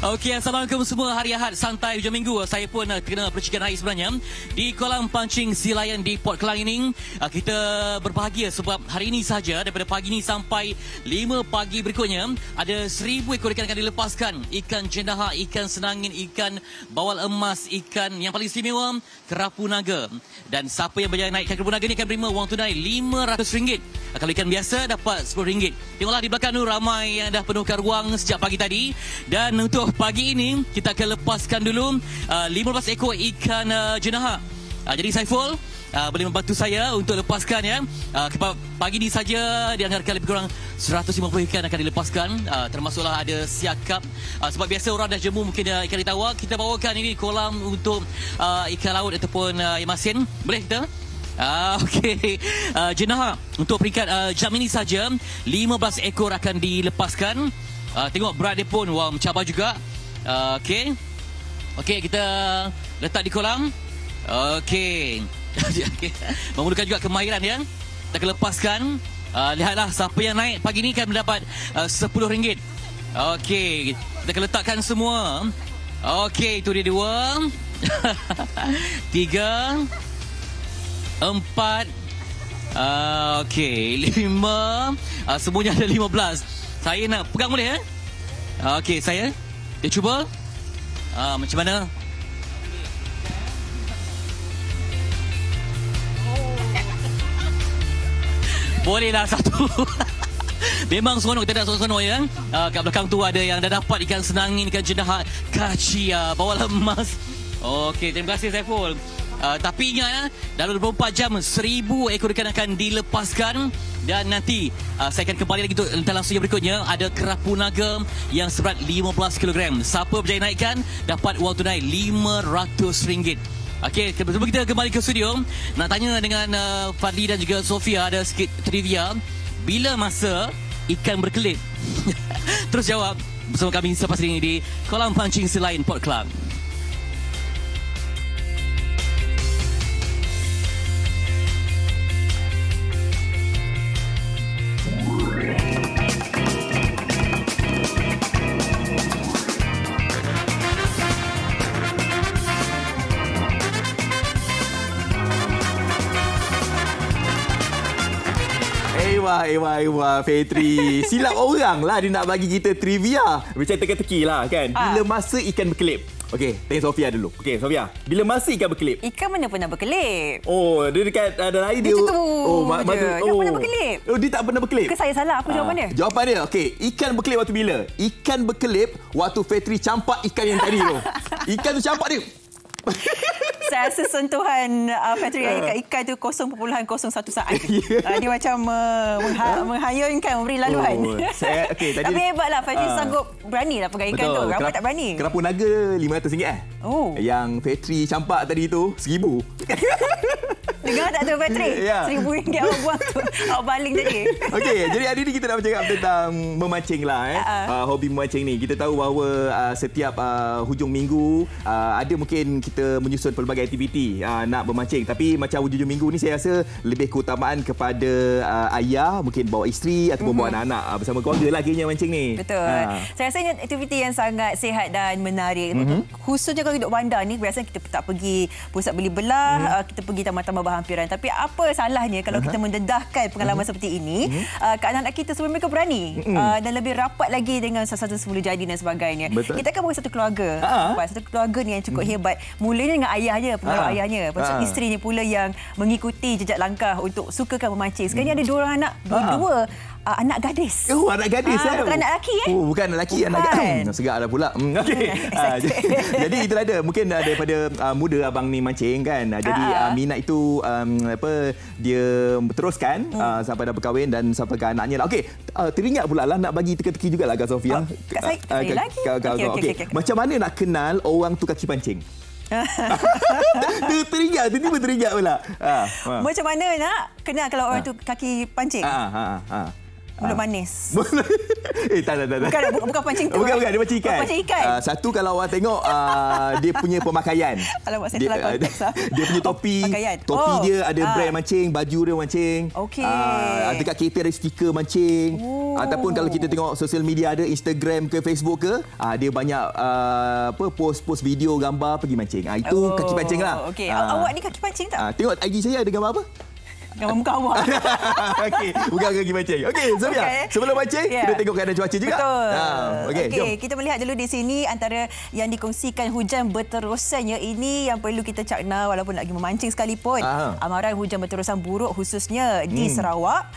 Okey, Assalamualaikum semua. Hari Ahad santai hujung minggu. Saya pun kena percikan air sebenarnya di kolam pancing Sealayan di Port Klang ini. Kita berbahagia sebab hari ini saja daripada pagi ini sampai 5 pagi berikutnya ada 1000 ekor ikan akan dilepaskan. Ikan jendaha, ikan senangin, ikan bawal emas, ikan yang paling istimewa kerapu naga. Dan siapa yang berjaya naik ikan kerapu naga ni akan menerima wang tunai RM500. Kalau ikan biasa dapat RM10. Tengoklah di belakang tu ramai yang dah penuhkan ruang sejak pagi tadi. Dan untuk pagi ini kita akan lepaskan dulu 15 ekor ikan jendaha. Jadi Saiful boleh membantu saya untuk lepaskan ya. Pagi ini saja dianggarkan lebih kurang 150 ikan akan dilepaskan, termasuklah ada siakap. Sebab biasa orang dah jemu mungkin ikan di tawar, kita bawakan ini kolam untuk ikan laut ataupun ikan masin. Boleh kita? Okey. Jendaha untuk peringkat jam ini saja 15 ekor akan dilepaskan. Tengok berat dia pun mencabar juga. Okey. Okey, kita letak di kolam. Okey. Memerlukan juga kemahiran ya. Kita akan lepaskan. Lihatlah siapa yang naik pagi ni akan mendapat RM10. Okey, kita akan letakkan semua. Okey, itu dia 2 3 4 okey, 5. Semuanya ada 15. Saya nak pegang boleh ya? Okey, saya. Dia cuba. Macam mana? Bolehlah satu. Memang seronok, kita dah seronok ya. Kat belakang tu ada yang dah dapat ikan senangin, ikan jendaha, kacia, bawal emas. Okey, terima kasih Saiful. Tapi ingat dalam 24 jam 1000 ekor ikan akan dilepaskan. Dan nanti saya akan kembali lagi untuk langsung yang berikutnya. Ada kerapu naga yang seberat 15 kg. Siapa berjaya naikkan dapat wang tunai RM500. Okey, sebelum kita kembali ke studio, nak tanya dengan Fadli dan juga Sofia, ada sikit trivia. Bila masa ikan berkelip? Terus jawab bersama kami selepas ini di kolam pancing Sealayan Port Klang. Ewa, Fetri. Silap orang lah dia nak bagi kita trivia. Macam teka-teki lah kan. Bila masa ikan berkelip? Okey, tanya Sofia dulu. Okey, Sofia. Bila masa ikan berkelip? Ikan mana pernah berkelip? Oh, dia dekat ada air dia. Dia tu. Oh, Tak pernah berkelip. Oh, dia tak pernah berkelip. Ke saya salah? Apa jawapan dia? Jawapan dia, okey. Ikan berkelip waktu bila? Ikan berkelip waktu Fetri campak ikan yang tadi tu. Ikan tu campak dia. Saya rasa sentuhan Fetri ikan tu 0.01 saat. Dia macam menghayunkan, memberi laluan. Tadi, tapi hebatlah Fetri sanggup beranilah pegang ikan tu. Ramai tak berani. Kerapu naga RM500 Oh. Yang Fetri campak tadi tu RM1000. Dengar tak tu Fetri? RM1000 awak buang tu. Awak baling tadi. Okey, jadi hari ni kita nak bercakap tentang memancing lah. Hobi memancing ni. Kita tahu bahawa setiap hujung minggu ada mungkin kita menyusun pelbagai aktiviti nak memancing. Tapi macam hujung minggu ni saya rasa lebih keutamaan kepada ayah, mungkin bawa isteri ataupun bawa anak-anak bersama keluarga lah kayaknya mancing ni. Betul. Saya rasa ini aktiviti yang sangat sihat dan menarik. Khususnya kalau hidup bandar ni, biasanya kita tak pergi pusat beli belah, kita pergi taman-taman berhampiran. Tapi apa salahnya kalau kita mendedahkan pengalaman seperti ini ke anak-anak kita supaya mereka berani dan lebih rapat lagi dengan satu sebelum jadi dan sebagainya. Betul. Kita kan bukan satu keluarga. Satu keluarga ni yang cukup hebat. Mulanya dengan ayahnya, pengaruh ayahnya. Lepas tu isterinya pula yang mengikuti jejak langkah untuk sukakan memancing. Sekarang ni ada 2 orang anak, dua anak gadis. Oh, anak gadis bukan anak lelaki Oh, bukan anak lelaki, anak gadis. Segak dah pula. Okey. Jadi itu ada mungkin daripada muda abang ni mancing kan. Jadi minat itu dia teruskan sampai dah berkahwin dan sampai ke anaknya lah. Okey, teringat pula lah nak bagi teka-teki jugalah Kak Sofia. Saya lagi. Okey. Macam mana nak kenal orang tu kaki pancing? Tiba-tiba teringat pula. Macam mana nak kenal kalau orang tu kaki pancing? Mulut manis. Tak. Bukan pancing tu. Bukan, dia macam ikan. Macam ikan. Satu kalau orang tengok dia punya pemakaian. Alamak, saya salah konteks. Dia punya topi. Pakaian. Topi dia ada brand mancing, baju dia mancing. Okey. Dekat kereta ada stiker mancing. Ataupun kalau kita tengok sosial media ada Instagram ke Facebook ke, dia banyak post video gambar pergi mancing. Itu kaki pancing lah. Okey. Awak ni kaki pancing tak? Tengok IG saya ada gambar apa? Gambar muka awak. Okey, bukan kaki mancing. Okey, Sofia, sebelum mancing, kita tengok keadaan cuaca juga. Betul. Okey, jom. Kita melihat dulu di sini antara yang dikongsikan hujan berterusannya ini yang perlu kita cakna walaupun nak pergi memancing sekalipun. Amaran hujan berterusan buruk khususnya di Sarawak.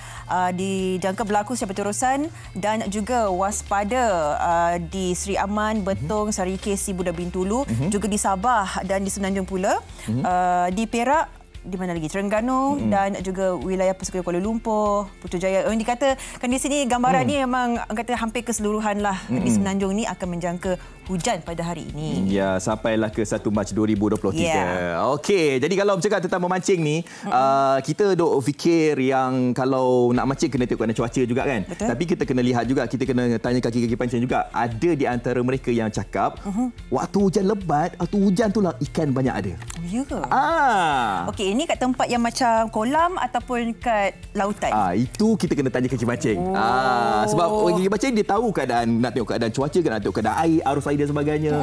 Dijangka berlaku secara berterusan dan juga waspada di Seri Aman, Betong, Sarike, Sibu dan Bintulu. Juga di Sabah dan di Semenanjung pula. Di Perak, di mana lagi? Terengganu dan juga wilayah pesisir Kuala Lumpur, Putrajaya. Dikatakan di sini gambaran ni memang kata hampir keseluruhan lah di Semenanjung ni akan menjangka hujan pada hari ini. Ya, sampailah ke 1 Mac 2023. Okey, jadi kalau bercakap tentang memancing ni, kita duk fikir yang kalau nak mancing kena tengok keadaan cuaca juga kan. Betul. Tapi kita kena lihat juga, kita kena tanya kaki-kaki pancing juga. Ada di antara mereka yang cakap, waktu hujan lebat, waktu hujan tu lah ikan banyak ada. Oh, ya ke? Okey, ini kat tempat yang macam kolam ataupun kat lautan? Itu kita kena tanya kaki pancing. Sebab orang kaki pancing dia tahu keadaan, nak tengok keadaan cuaca ke, nak tengok keadaan air, arus air dan sebagainya.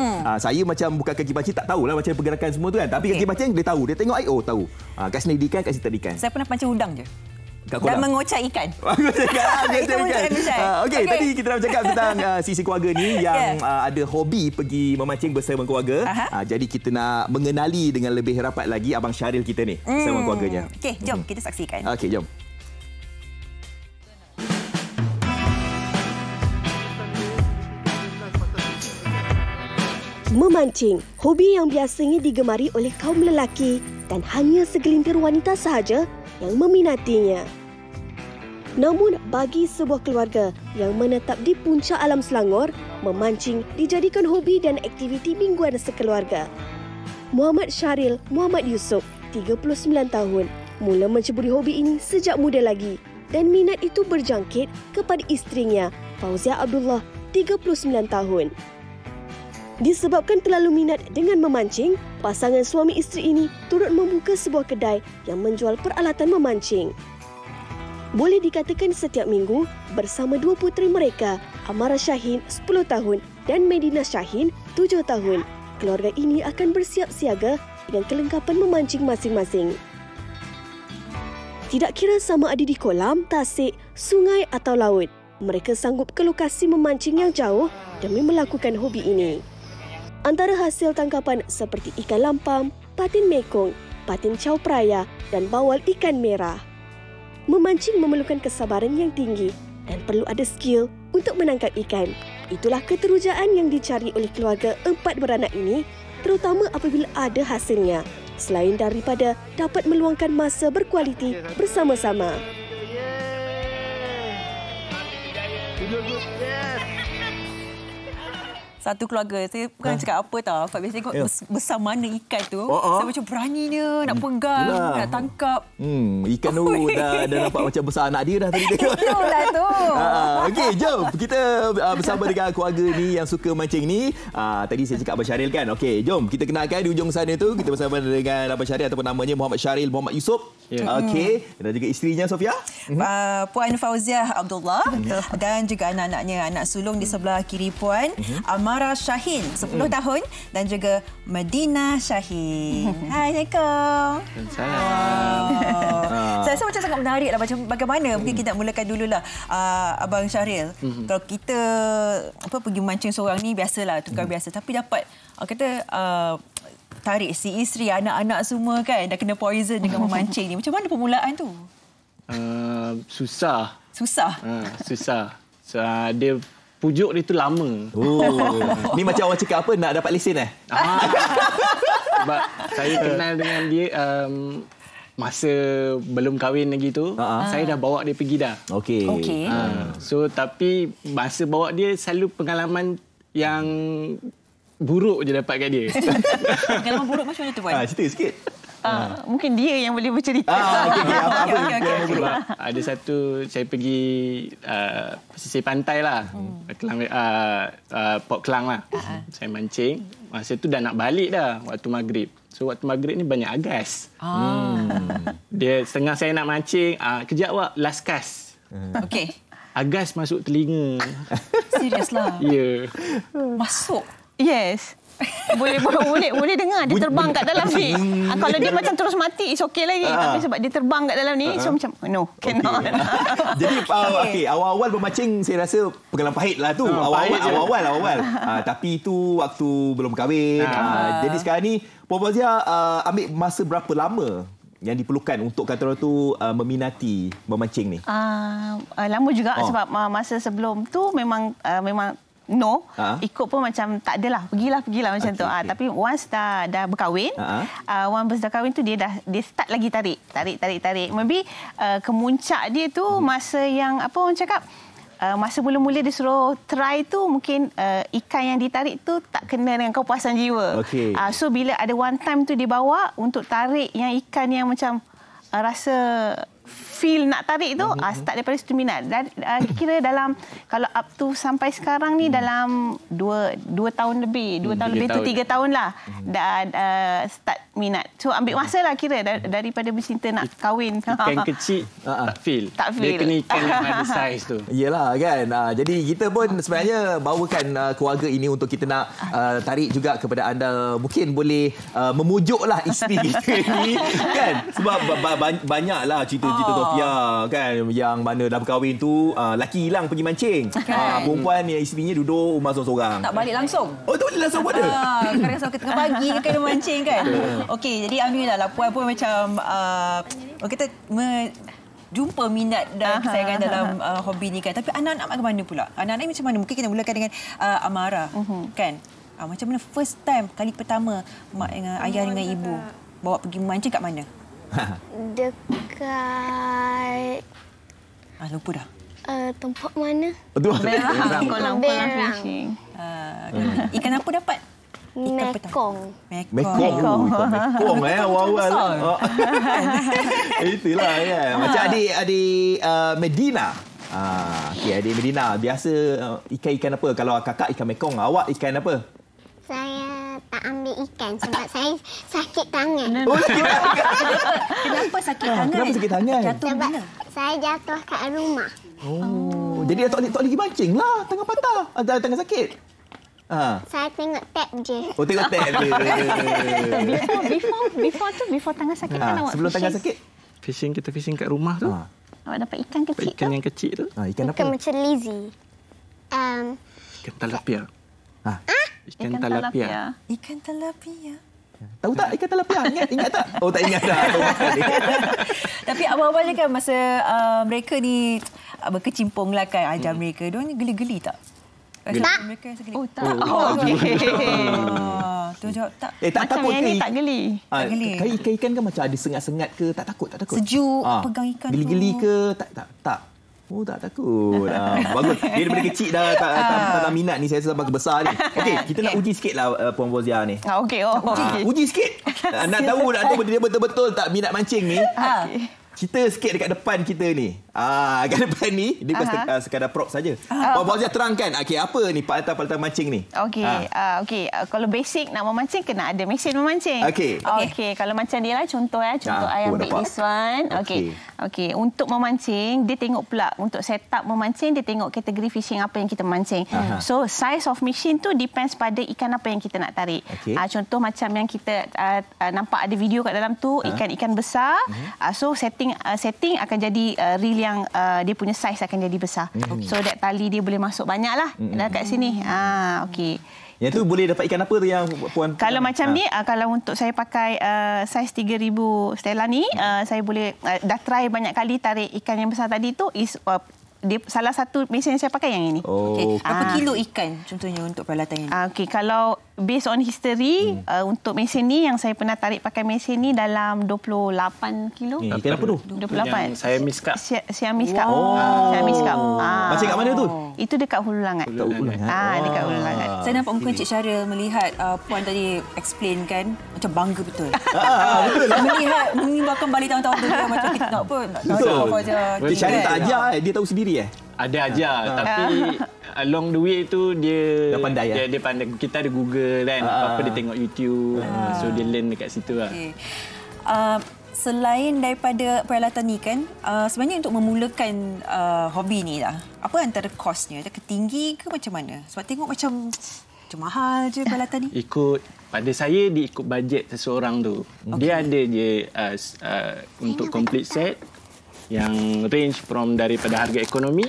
Saya macam bukan kaki pancing, tak tahulah macam pergerakan semua tu kan. Tapi kaki pancing dia tahu, dia tengok air, tahu. Kat sini ada ikan, kat sini tak ada ikan. Saya pernah pancing udang je. Dan mengocak ikan. Okey, tadi kita dah bercakap tentang sisi keluarga ni yang ada hobi pergi memancing bersama keluarga. Jadi kita nak mengenali dengan lebih rapat lagi Abang Syaril kita ni bersama keluarganya. Okey, jom kita saksikan. Okey, jom. Memancing, hobi yang biasanya digemari oleh kaum lelaki dan hanya segelintir wanita sahaja yang meminatinya. Namun bagi sebuah keluarga yang menetap di puncak alam Selangor, memancing dijadikan hobi dan aktiviti mingguan sekeluarga. Muhammad Syaril Muhammad Yusof, 39 tahun, mula menceburi hobi ini sejak muda lagi dan minat itu berjangkit kepada isterinya, Fauzia Abdullah, 39 tahun. Disebabkan terlalu minat dengan memancing, pasangan suami isteri ini turut membuka sebuah kedai yang menjual peralatan memancing. Boleh dikatakan setiap minggu bersama dua puteri mereka, Amara Syahin 10 tahun dan Medina Syahin 7 tahun, keluarga ini akan bersiap siaga dengan kelengkapan memancing masing-masing. Tidak kira sama ada di kolam, tasik, sungai atau laut, mereka sanggup ke lokasi memancing yang jauh demi melakukan hobi ini. Antara hasil tangkapan seperti ikan lampam, patin mekong, patin cau praya dan bawal ikan merah. Memancing memerlukan kesabaran yang tinggi dan perlu ada skill untuk menangkap ikan. Itulah keterujaan yang dicari oleh keluarga 4 beranak ini, terutama apabila ada hasilnya, selain daripada dapat meluangkan masa berkualiti bersama-sama. Satu keluarga, saya bukan cakap apa tau. Fat biasa tengok besar mana ikan tu. Saya macam beraninya nak pegang, nak tangkap. Ikan tu dah nampak macam besar anak dia dah tadi tengok. Itulah tu. Okey, jom. Kita bersama dengan keluarga ni yang suka mancing ni. Tadi saya cakap Abang Syaril kan. Okey, jom kita kenalkan di ujung sana tu. Kita bersama dengan Abang Syaril ataupun namanya Muhammad Syaril Muhammad Yusof. Okey, dan juga isterinya Sofia. Puan Fauzia Abdullah. Dan juga anak-anaknya, anak sulung di sebelah kiri Puan. Amara Syahin, 10 tahun dan juga Medina Syahin. Hai, Assalamualaikum. Saya rasa macam sangat menarik lah. Macam bagaimana, mungkin kita nak mulakan dululah Abang Syaril. Kalau kita pergi mancing seorang ni biasalah, tukar biasa. Tapi dapat tarik si isteri, anak-anak semua kan, dah kena poison dengan memancing ni. Macam mana permulaan tu? Susah. Susah? Susah. Dia pujuk dia tu lama. Ni macam orang cakap apa, nak dapat lesen Sebab saya kenal dengan dia masa belum kahwin lagi tu, saya dah bawa dia pergi dah. Okey. So tapi masa bawa dia selalu pengalaman yang buruk je dapat kat dia. Pengalaman buruk macam mana tu, Puan? Cerita sikit. Mungkin dia yang boleh bercerita. Sebab ada satu saya pergi pesisir pantai lah. Kelang, Port Klang lah. Saya mancing. Masa tu dah nak balik dah waktu maghrib. So waktu maghrib ni banyak agas. Dia setengah saya nak mancing, kejap awak last cast. Okey. Agas masuk telinga. Serius lah. Ya. Masuk. Yes. Boleh dengar dia terbang kat dalam ni. Kalau dia macam terus mati, it's okay lagi. Tapi sebab dia terbang kat dalam ni, so macam no, cannot. Jadi awal-awal bermancing saya rasa pengalaman pahit lah tu. Awal-awal. Tapi itu waktu belum kahwin. Jadi sekarang ni Puan Fauzia ambil masa berapa lama yang diperlukan untuk kata orang tu meminati memancing ni? Lama juga sebab masa sebelum tu memang no, ikut pun macam tak adalah, pergilah macam tu. Tapi once dah berkahwin, once dah kahwin tu dia start lagi tarik. Maybe kemuncak dia tu masa yang apa orang cakap, masa mula-mula dia suruh try tu mungkin ikan yang ditarik tu tak kena dengan kepuasan jiwa. So bila ada one time tu dia bawa untuk tarik yang ikan yang macam rasa feel nak tarik tu, start daripada situ minat. Kira dalam, kalau up to sampai sekarang ni dalam 2 tahun lebih. 2 tahun lebih tu 3 tahun lah. Dah start minat. So ambil masa lah kira daripada bercinta nak kahwin. Ikan kecil tak feel. Dia kena ikan yang ada saiz tu. Yelah kan. Jadi kita pun sebenarnya bawakan keluarga ini untuk kita nak tarik juga kepada anda. Mungkin boleh memujuklah isteri kita ni. Kan? Sebab banyaklah cerita-cerita Sofia kan, yang mana dah berkahwin tu laki hilang pergi mancing. Perempuan yang isterinya duduk rumah seorang-seorang. Tak balik langsung. Oh, tak balik langsung pun ada. Kadang-kadang tengah pagi kena mancing kan. Okey, jadi alhamdulillah lah Puan pun macam kita jumpa minat dan kesayangan dalam hobi ni kan. Tapi anak-anak ke mana pula? Anak-anak macam mana? Mungkin kita mulakan dengan Amara kan. Macam mana first time, kali pertama mak dengan ayah dengan ibu bawa pergi mancing kat mana? Dekat... lupa dah. Tempat mana? Berang, kolam fishing. Ikan apa dapat? Mekong. Mekong awal-awal. Itulah kan. Macam adik Medina. Adik Medina. Biasa ikan-ikan apa? Kalau kakak ikan Mekong, awak ikan apa? Saya tak ambil ikan sebab saya sakit tangan. Kenapa sakit tangan? Kenapa sakit tangan? Jatuh Sebab mana? saya jatuh kat rumah. Jadi tak boleh pergi mancing lah. Tangan patah. Tangan sakit. Saya tengok tab je. Oh, tengok tab je. Before tangan sakit kan awak sebelum tangan sakit? Kita fishing kat rumah tu. Awak dapat ikan kecil Ikan yang kecil tu. Ikan apa? Ikan macam Lizzy. Ikan talapia. Ikan talapia. Ikan talapia. Tahu tak ikan talapia? Ingat tak? Oh, tak ingat dah. Tapi awal-awalnya kan masa mereka ni berkecimpung lah kan ajar mereka. Diorang ni geli-geli tak? Tak. Mereka rasa geli. tak. Okey. Tu jawab tak. Tak Macam takut yang ke? ni tak geli. geli. Ikan-ikan kan macam ada sengat-sengat ke? Tak takut? Sejuk pegang ikan tu. Geli-geli ke? Tak. Oh, tak takut. Bagus. Dia daripada kecil dah tak minat ni. Saya sampai besar ni. Okey, kita nak uji sikit lah Puan Fauzia ni. Okey. Uji sikit. Nak tahu dia betul-betul tak minat mancing ni. Cerita sikit dekat depan kita ni. Kat depan ni, dia bukan sekadar prop saja. Puan Fauzia terangkan, apa ni peralatan-peralatan mancing ni? Okey. Kalau basic nak memancing, kena ada mesin memancing. Okey. Kalau macam dia lah, contoh I ambil this one. Okey. Untuk memancing, dia tengok pula. Untuk set up memancing, dia tengok kategori fishing apa yang kita mancing. So, size of machine tu depends pada ikan apa yang kita nak tarik. Contoh macam yang kita nampak ada video kat dalam tu, ikan-ikan besar. So, setting akan jadi reel yang dia punya saiz akan jadi besar. So that tali dia boleh masuk banyak lah kat sini. Okey. Yang tu boleh dapat ikan apa tu yang Puan? Kalau macam ni, kalau untuk saya pakai saiz 3,000 Stella ni, saya boleh dah try banyak kali tarik ikan yang besar tadi tu. Dia salah satu mesin yang saya pakai yang ini. Berapa kilo ikan contohnya untuk peralatan ini? Okey, kalau based on history untuk mesin ni yang saya pernah tarik pakai mesin ni dalam 28 kilo. Ikan apa tu? 28. Yang saya miskap. Siam miskap. Siam miskap. Macam kat mana tu? Itu dekat Hulu Langat. Dekat Hulu Langat. Saya nampak muka Encik Syara melihat Puan tadi explain kan, macam bangga betul. Betul. Melihat mengimbangkan balik tahun-tahun tu dia macam kita nak apa, nak tahu apa je. Encik Syara tak ajar, dia tahu sendiri Ada ajar, tapi along the way tu dia pandai. Dia pandai. Kita ada Google kan, apa dia tengok YouTube. So dia learn dekat situ lah. Okay. Selain daripada peralatan ni kan, sebenarnya untuk memulakan hobi ni lah, apa antara kosnya? Adakah tinggi ke macam mana? Sebab tengok macam mahal je peralatan ni. Pada saya dia ikut bajet seseorang tu. Dia ada je untuk complete set yang range from daripada harga ekonomi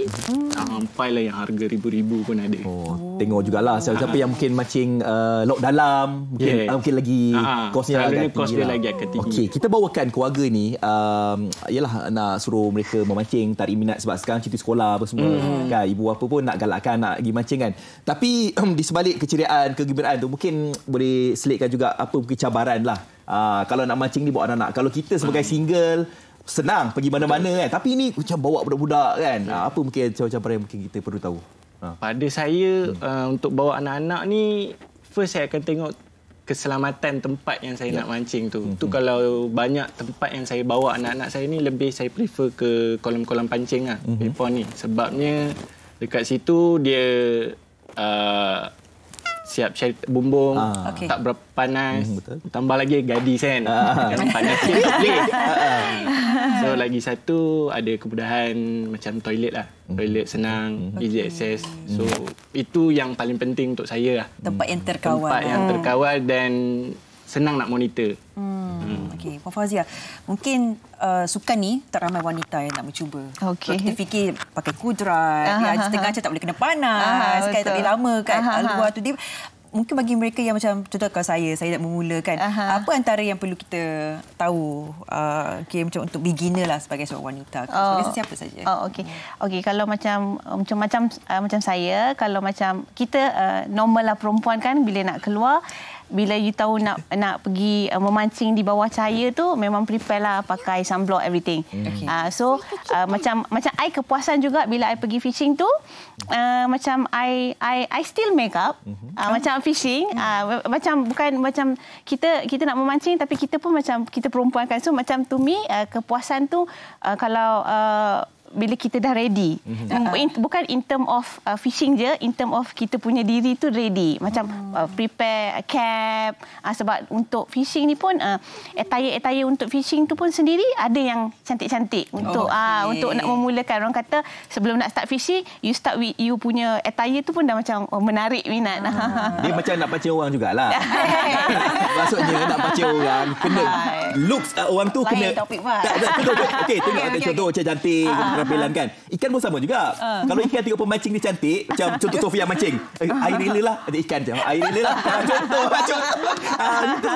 sampai lah yang harga ribu-ribu pun ada. Tengok jugalah siapa yang mungkin mancing laut dalam mungkin lagi kosnya agak tinggi. Dia lagi agak tinggi. Okey, kita bawakan keluarga ni ialah nak suruh mereka memancing, tarik minat sebab sekarang cuti sekolah apa semua kan, ibu bapa pun nak galakkan nak pergi mancing kan. Tapi di sebalik keceriaan, kegembiraan tu mungkin boleh selitkan juga apa mungkin cabaran lah. Kalau nak mancing ni bawa anak-anak. Kalau kita sebagai single senang pergi mana-mana kan. Tapi ini macam bawa budak-budak kan. Apa mungkin cabaran yang mungkin kita perlu tahu? Pada saya untuk bawa anak-anak ni, first saya akan tengok keselamatan tempat yang saya nak mancing tu. Tu kalau banyak tempat yang saya bawa anak-anak saya ni, lebih saya prefer ke kolam-kolam pancing lah. Pepon ni. Sebabnya dekat situ dia siap cari bumbung, tak berapa panas. Tambah lagi gadis kan. Panas sikit boleh. So lagi satu ada kemudahan macam toilet lah. Toilet senang, easy access. So itu yang paling penting untuk saya lah. Tempat yang terkawal. Tempat yang terkawal dan senang nak monitor. Okey, Puan Fauzia, mungkin sukan ni tak ramai wanita yang nak mencuba. Okey. Kita fikir pakai kudrat, setengah macam tak boleh kena panas, kan tak boleh lama kat luar tu. Dia, mungkin bagi mereka yang macam contoh kalau saya nak memulakan, apa antara yang perlu kita tahu macam untuk beginner lah sebagai seorang wanita, sebagai sesiapa saja. Okey, kalau macam saya, kalau macam kita normal lah perempuan kan, bila nak keluar, bila you tahu nak pergi memancing di bawah cahaya tu, memang prepare lah pakai sunblock everything. So macam I kepuasan juga bila I pergi fishing tu, macam I still make up macam fishing, macam bukan macam kita nak memancing tapi kita pun macam kita perempuan kan. So macam to me kepuasan tu kalau bila kita dah ready. Bukan in term of fishing je, in term of kita punya diri tu ready. Macam prepare cap. Sebab untuk fishing ni pun, attire untuk fishing tu pun sendiri ada yang cantik-cantik. Untuk untuk nak memulakan. Orang kata sebelum nak start fishing, you start with you punya attire tu pun dah macam menarik minat. Dia macam nak pancing orang jugalah. Maksudnya nak pancing orang, kena looks orang tu kena. Okey, tengok contoh macam cantik, penampilan kan. Ikan pun sama juga. Kalau ikan tengok pemancing dia cantik, macam contoh Sofia mancing, air rela lah, ada ikan je. Air rela lah. Contoh. Itu.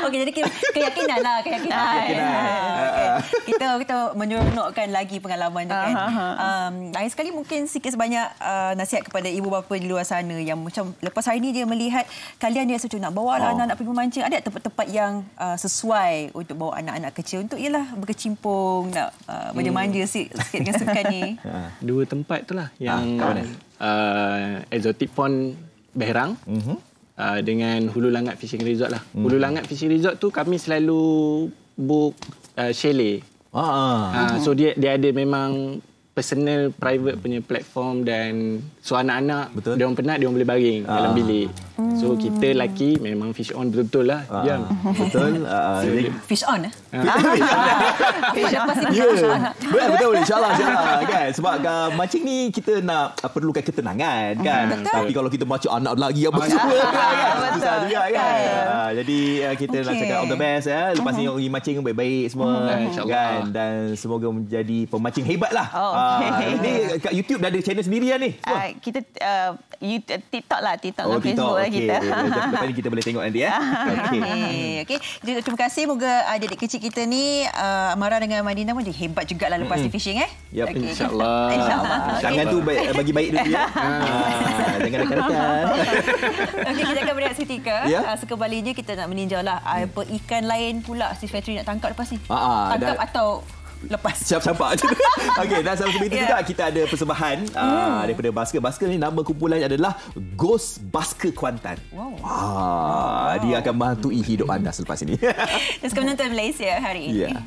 Okey, jadi keyakinan lah. Kita menyeronokkan lagi pengalaman tu kan. Lain sekali mungkin sikit sebanyak nasihat kepada ibu bapa di luar sana yang macam lepas hari ni dia melihat kalian dia setuju nak bawa anak-anak pergi memancing. Ada tempat-tempat yang sesuai untuk bawa anak-anak kecil untuk ialah berkecimpung, nak manja-manja sikit dengan sukan ni. Dua tempat tu lah yang Exotic Pond Berang dengan Hulu Langat Fishing Resort lah. Hulu Langat Fishing Resort tu kami selalu book chalet. So dia ada memang personal private punya platform, dan so anak-anak dia orang penat, dia orang boleh baring dalam bilik. So kita lelaki memang fish on betul-betul lah. Betul. Fish on Betul insyaAllah kan. Sebab mancing ni kita nak perlukan ketenangan kan. Tapi kalau kita mancing anak lagi apa semua kan, susah juga kan. Jadi kita nak cakap all the best ya. Lepas ni pergi mancing baik-baik semua kan, dan semoga menjadi pemancing hebat lah. Ini kat YouTube dah ada channel sendiri lah ni. Kita TikTok lah, TikTok dan Facebook lah kita. Lepas ni kita boleh tengok nanti ya. Okey. Terima kasih. Moga adik kecil kita ni Amara dengan Madinah pun hebat jugalah lepas di fishing InsyaAllah. Tangan tu bagi baik dulu ya. Jangan rekan-rekan. Okey, kita akan berehat seketika. Sekembalinya kita nak meninjau lah apa ikan lain pula si Fatri nak tangkap lepas ni. Tangkap atau Lepas. Siap campak. Okey, dan sama seperti itu juga kita ada persembahan daripada Basker. Basker ni nama kumpulannya adalah Ghost Basker Kuantan. Wow. Dia akan menghantui hidup anda selepas ini. Dan sekarang menonton Malaysia hari ini. Ya.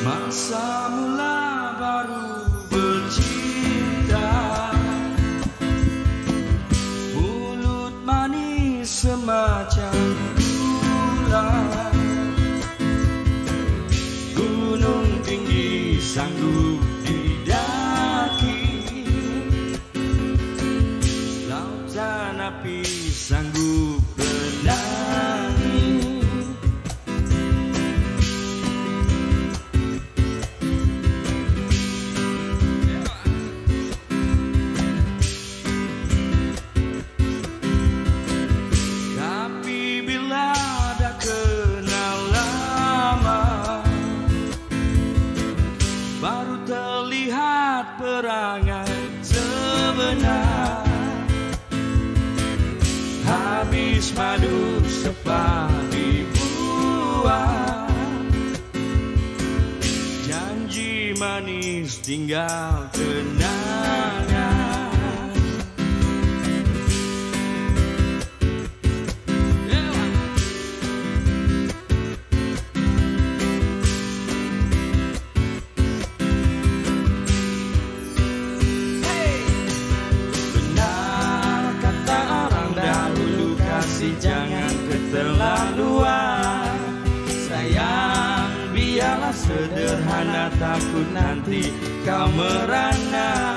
Masa mula baru bercinta, mulut manis semacam gula, gunung tinggi sanggup didaki, lautan api sanggup berenangi. Perangai sebenar, habis madu sepah dibuang, janji manis tinggal kenangan. Jangan keterlaluan, sayang biarlah sederhana, takut nanti kau merana.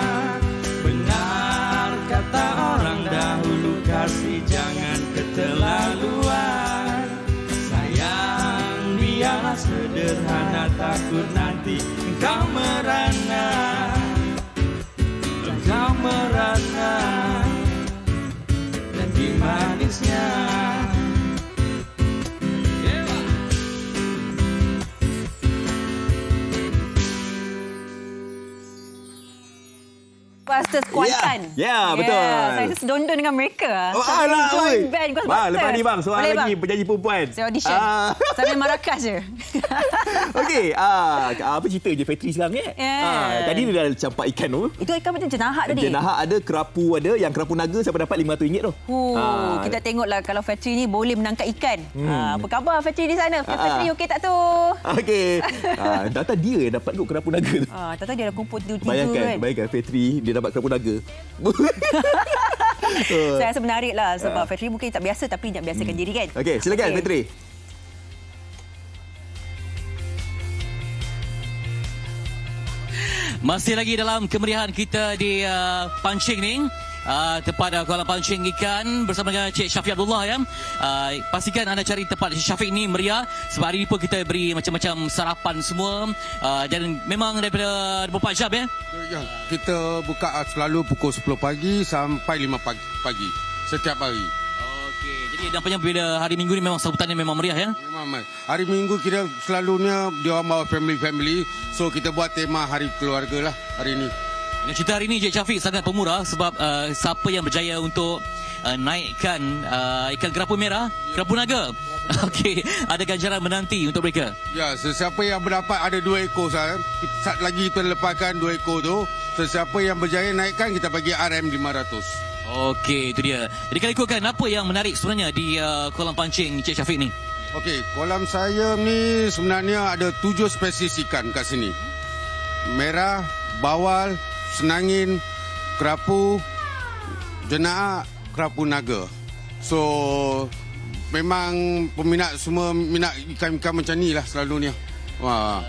Benar kata orang dahulu, kasih jangan keterlaluan, sayang biarlah sederhana, takut nanti kau merana. Kau merana janji manisnya. Busters Kuantan. Ya, betul. Saya sedondon dengan mereka. Alah, join band Ghost bang, Busters. lepas ni bang, soal lagi penyanyi perempuan. Saya audition. Saya marakas je. Okey, apa cerita je factory sekarang ni? Tadi dia dah campak ikan tu. Itu ikan macam jenahat tadi. Jenahat ada, kerapu ada, yang kerapu naga sampai dapat RM500 tu. Kita tengoklah kalau factory ni boleh menangkap ikan. Apa khabar factory di sana? Factory okey tak tu? Okey. Data dia yang dapat duk kerapu naga tu. Tata dia dah kumpul tidur kan. Bayangkan factory dia dapat kerapu naga. Saya rasa menarik lah sebab factory mungkin tak biasa tapi nak biasakan diri kan. Okey, silakan factory. Masih lagi dalam kemeriahan kita di pancing ni. Tempat kolam pancing ikan bersama dengan Cik Syafiq Abdullah ya. Pastikan anda cari tempat Cik Syafiq ni meriah sebab hari ni pun kita beri macam-macam sarapan semua dan memang daripada 24 jam ya. Ya, kita buka selalu pukul 10 pagi sampai 5 pagi setiap hari. Okey, jadi nampaknya bila hari Minggu ni memang sambutannya memang meriah ya. Memang. Hari Minggu kita selalunya dia orang bawa family, so kita buat tema hari keluarga lah hari ni. Dan cerita hari ini Cik Syafiq sangat pemurah sebab siapa yang berjaya untuk naikkan ikan kerapu merah, kerapu naga. Okey, ada ganjaran menanti untuk mereka. Ya, sesiapa yang berdapat ada 2 ekor saat lagi kita lepaskan 2 ekor tu. Sesiapa yang berjaya naikkan kita bagi RM500. Okey, itu dia. Jadi kalau ikutkan apa yang menarik sebenarnya di kolam pancing Cik Syafiq ni? Okey, kolam saya ni sebenarnya ada 7 spesies ikan kat sini. Merah, bawal, senangin, kerapu, jenaak, kerapu naga. So memang peminat semua minat ikan-ikan macam ni lah selalunya. Wah.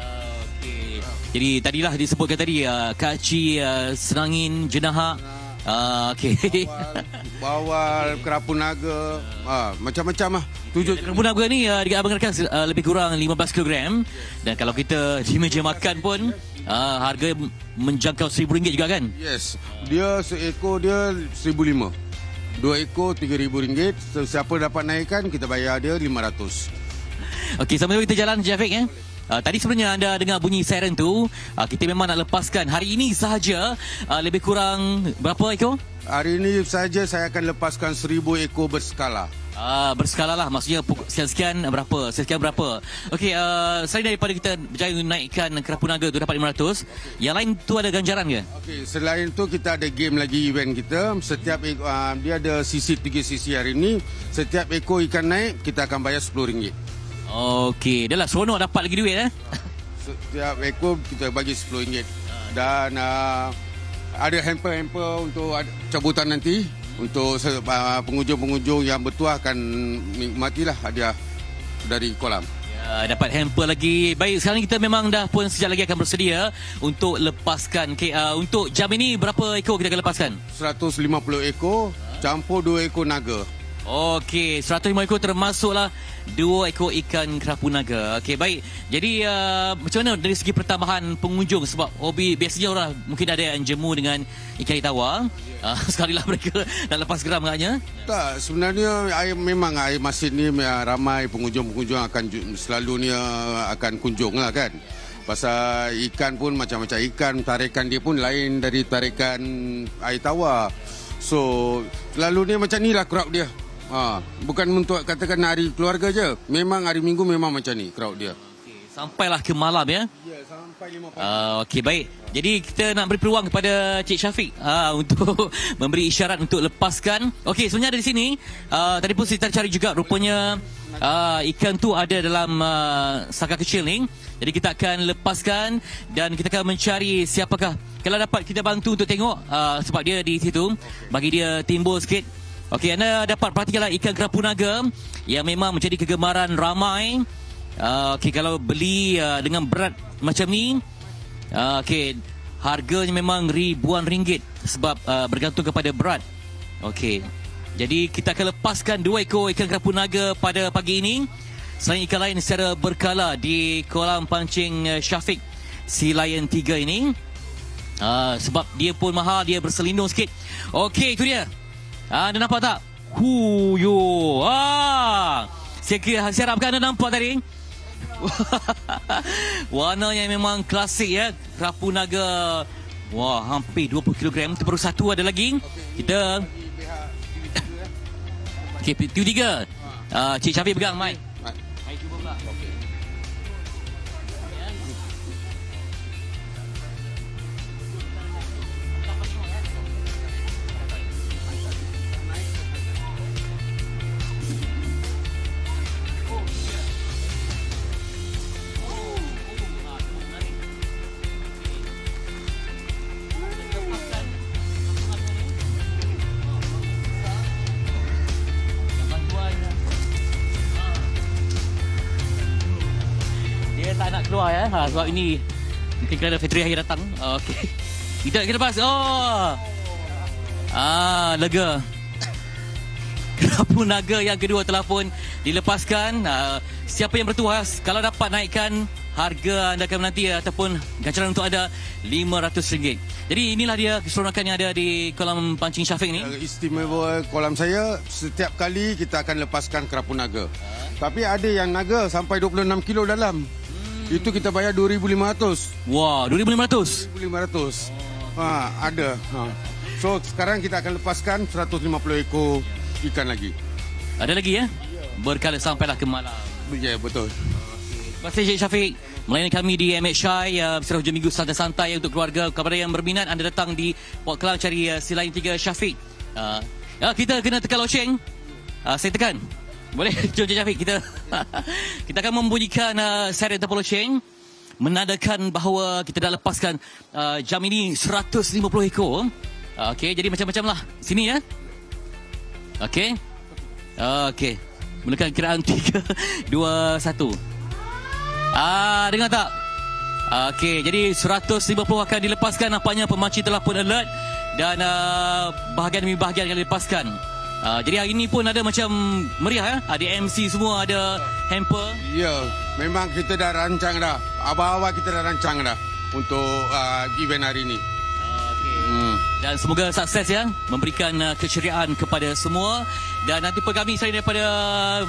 Okey. Jadi tadilah disebutkan tadi kaci, senangin, jenaak, Okey. Bawal, kerapu naga, macam-macam lah. Kerapu naga ni dekat abang rekan lebih kurang 15 kg. Dan kalau kita di meja makan pun harga menjangkau RM1,000 juga kan? Yes. Dia seekor dia RM1,500. 2 ekor RM3,000. Siapa dapat naikkan, kita bayar dia RM500. Okey, sambil kita jalan Syafiq tadi sebenarnya anda dengar bunyi siren tu. Kita memang nak lepaskan hari ini sahaja lebih kurang berapa ekor? Hari ini saja saya akan lepaskan 1,000 ekor berskala. Berskala lah, maksudnya sekian-sekian berapa, sekian berapa. Okey, selain daripada kita berjaya naikkan kerapu naga tu dapat 500, yang lain tu ada ganjaran ke? Okey, selain tu kita ada game lagi event kita. Setiap dia ada sisi 3 sisi hari ini. Setiap ekor ikan naik kita akan bayar RM10. Okey, dah lah seronok dapat lagi duit Setiap ekor kita bagi RM10. Dan ada hamper-hamper untuk cabutan nanti. Untuk pengunjung-pengunjung yang bertuah akan nikmatilah hadiah dari kolam. Ya, dapat hamper lagi. Baik, sekarang kita memang dah pun sekejap lagi akan bersedia untuk lepaskan. Untuk jam ini berapa ekor kita akan lepaskan? 150 ekor campur 2 ekor naga. Okey, 105 ekor termasuklah 2 ekor ikan kerapu naga. Okey, baik. Jadi macam mana dari segi pertambahan pengunjung, sebab hobi biasanya orang mungkin ada yang jemu dengan ikan air tawar. Sekalilah mereka nak lepas geram agaknya. Tak, sebenarnya memang air masin ni ramai pengunjung-pengunjung selalunya akan kunjung lah kan. Pasal ikan pun macam-macam ikan, tarikan dia pun lain dari tarikan air tawar. So, selalunya macam ni lah crowd dia. Bukan untuk katakan hari keluarga je. Memang hari Minggu memang macam ni crowd dia. Sampailah ke malam ya? Ya, sampai 5 pagi. Okey, baik. Jadi kita nak beri peluang kepada Cik Syafiq untuk memberi isyarat untuk lepaskan. Okey, sebenarnya dari sini tadi pun kita cari juga rupanya ikan tu ada dalam saka kecil ni. Jadi kita akan lepaskan dan kita akan mencari siapakah. Kalau dapat kita bantu untuk tengok sebab dia di situ, bagi dia timbul sikit. Okey, anda dapat perhatikanlah ikan kerapu naga yang memang menjadi kegemaran ramai. Okey, kalau beli dengan berat macam ni, okey, harganya memang ribuan ringgit sebab bergantung kepada berat. Okey, jadi kita akan lepaskan 2 ekor ikan kerapu naga pada pagi ini. Selain ikan lain secara berkala di kolam pancing Syafiq Sealayan 3 ini. Sebab dia pun mahal, dia berselindung sikit. Okey, itu dia. Anda nampak tak? Saya harapkan anda nampak tadi. Warnanya memang klasik ya. Kerapu naga. Wah, hampir 20 kg. Itu baru satu, ada lagi. Kita okey, tiga. Cik Syafiq pegang mic. Mic cuba pula. Okey. Tak nak keluar ya. Sebab ini mungkin kerana Fitri Akhir datang. Okey. Kita lepas. Lega. Kerapu naga yang kedua telah pun dilepaskan. Siapa yang bertuas, kalau dapat naikkan harga anda akan menanti ataupun ganjaran untuk anda RM500. Jadi inilah dia keseronokan yang ada di kolam pancing Syafiq ni. Istimewa kolam saya, setiap kali kita akan lepaskan kerapu naga. Tapi ada yang naga sampai 26 kilo dalam. Itu kita bayar RM2,500. Wah, RM2,500? RM2,500. Ada. So, sekarang kita akan lepaskan 150 ekor ikan lagi. Ada lagi ya? Berkala sampailah ke malam. Ya, betul. Terima kasih Cik Syafiq melayani kami di MHI bersama hujung minggu santai-santai untuk keluarga. Kepada yang berminat, anda datang di Port Klang cari Sealayan 3 Syafiq. Kita kena tekan loceng. Saya tekan. Boleh? Jom Cik Syafiq, kita akan membunyikan siren tempat loceng menandakan bahawa kita dah lepaskan jam ini 150 ekor. Okey, jadi macam-macam lah sini ya. Okey. Okey. Mulakan kiraan 3 2 1. Dengar tak? Okey, jadi 150 akan dilepaskan. Nampaknya pemancing telah pun alert dan bahagian demi bahagian yang dilepaskan. Jadi hari ini pun ada macam meriah, ada MC semua, ada hamper. Ya, memang kita dah rancang dah. Awal-awal kita dah rancang dah untuk event hari ini. Dan semoga sukses ya, memberikan keceriaan kepada semua. Dan nanti pun kami selain daripada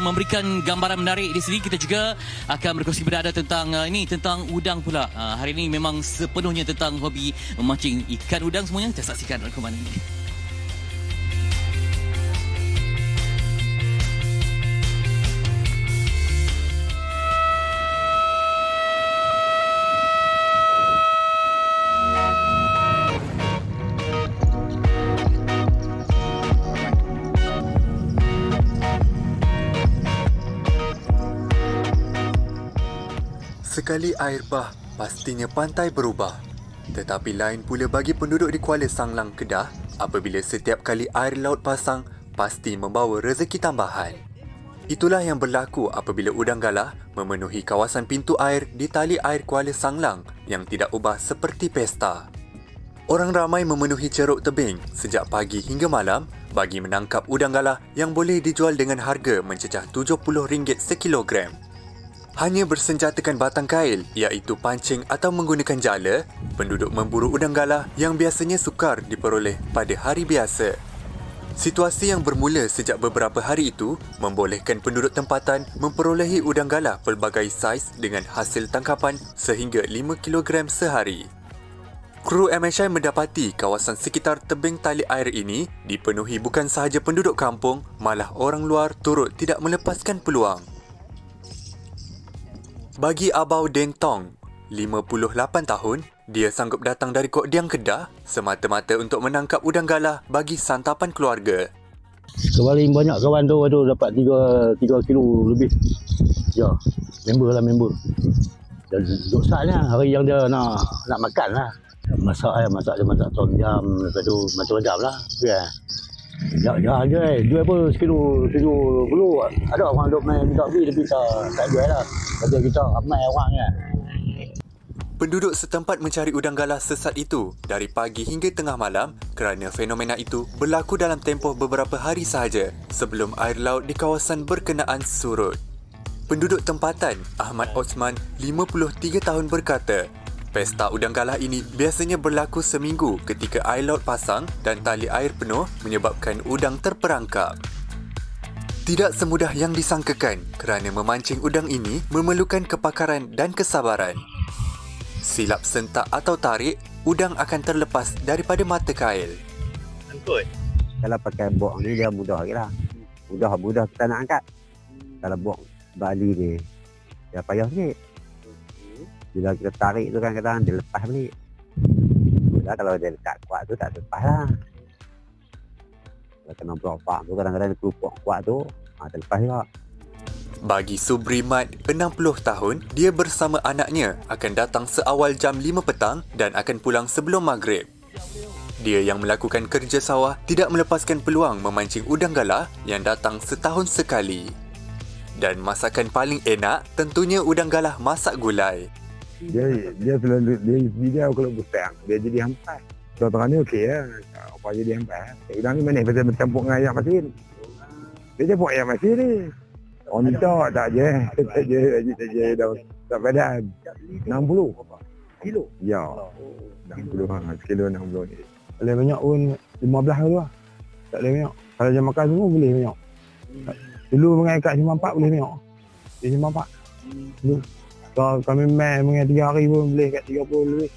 memberikan gambaran menarik di sini, kita juga akan berkongsi kepada anda tentang tentang udang pula. Hari ini memang sepenuhnya tentang hobi memancing ikan udang semuanya. Kita saksikan rakaman ini. Sekali air bah, pastinya pantai berubah. Tetapi lain pula bagi penduduk di Kuala Sanglang, Kedah, apabila setiap kali air laut pasang, pasti membawa rezeki tambahan. Itulah yang berlaku apabila udang galah memenuhi kawasan pintu air di tali air Kuala Sanglang yang tidak ubah seperti pesta. Orang ramai memenuhi ceruk tebing sejak pagi hingga malam bagi menangkap udang galah yang boleh dijual dengan harga mencecah RM70 sekilogram. Hanya bersenjatakan batang kail iaitu pancing atau menggunakan jala, penduduk memburu udang galah yang biasanya sukar diperoleh pada hari biasa. Situasi yang bermula sejak beberapa hari itu membolehkan penduduk tempatan memperolehi udang galah pelbagai saiz dengan hasil tangkapan sehingga 5 kg sehari. Kru MSI mendapati kawasan sekitar tebing tali air ini dipenuhi bukan sahaja penduduk kampung, malah orang luar turut tidak melepaskan peluang. Bagi Abau Dentong, 58 tahun, dia sanggup datang dari Kok Diang, Kedah semata-mata untuk menangkap udang galah bagi santapan keluarga. Paling banyak kawan tu dapat 3 kilo lebih. Ya, member. Dan duduk saatnya hari yang dia nak makan lah. Masak tom yam, lepas tu macam-macam lah. Jual apa sekilo 70. Ada orang duk main minta beli tapi tak jual lah. Kata kita ramai orang kan. Penduduk setempat mencari udang galah sesat itu dari pagi hingga tengah malam kerana fenomena itu berlaku dalam tempoh beberapa hari sahaja sebelum air laut di kawasan berkenaan surut. Penduduk tempatan Ahmad Osman, 53 tahun berkata, pesta udang galah ini biasanya berlaku seminggu ketika air laut pasang dan tali air penuh menyebabkan udang terperangkap. Tidak semudah yang disangkakan kerana memancing udang ini memerlukan kepakaran dan kesabaran. Silap sentak atau tarik, udang akan terlepas daripada mata kail. Angkut. Kalau pakai bok ni dia mudah lagi lah. Mudah kita nak angkat. Kalau bok Bali ni, dia payah sikit. Bila kita tarik tu kan kadang dia lepas balik. Kalau dia lekat kuat tu tak lepas lah. Kalau kena blok tu kadang-kadang dia kelupuk kuat tu, terlepas juga. Bagi Subrimat, 60 tahun, dia bersama anaknya akan datang seawal jam 5 petang dan akan pulang sebelum maghrib. Dia yang melakukan kerja sawah tidak melepaskan peluang memancing udang galah yang datang setahun sekali. Dan masakan paling enak tentunya udang galah masak gulai. Dia selalu dia kalau besar dia jadi hampas. Contohnya ni okey lah. Apa jadi hampas. Udang ni mana pasal bercampur dengan ayam masin. Dia campur ayam masin ni. Orang minta tak je. Tak je tak padan. 60 kilo. Ya. 60 sekilo 60 ni. Boleh banyak pun 15 dulu lah. Tak boleh banyak. Kalau jam makan semua boleh banyak. Dulu mengikat 54 boleh banyak. 54. Dulu. Kalau kami main mengikat 3 hari pun boleh kat 30 lebih.